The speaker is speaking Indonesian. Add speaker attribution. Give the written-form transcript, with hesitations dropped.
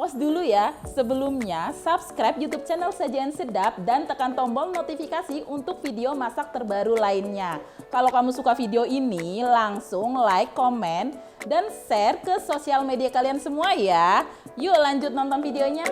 Speaker 1: pause dulu ya. Sebelumnya, subscribe YouTube channel Sajian Sedap dan tekan tombol notifikasi untuk video masak terbaru lainnya. Kalau kamu suka video ini, langsung like, komen, dan share ke sosial media kalian semua ya. Yuk lanjut nonton videonya.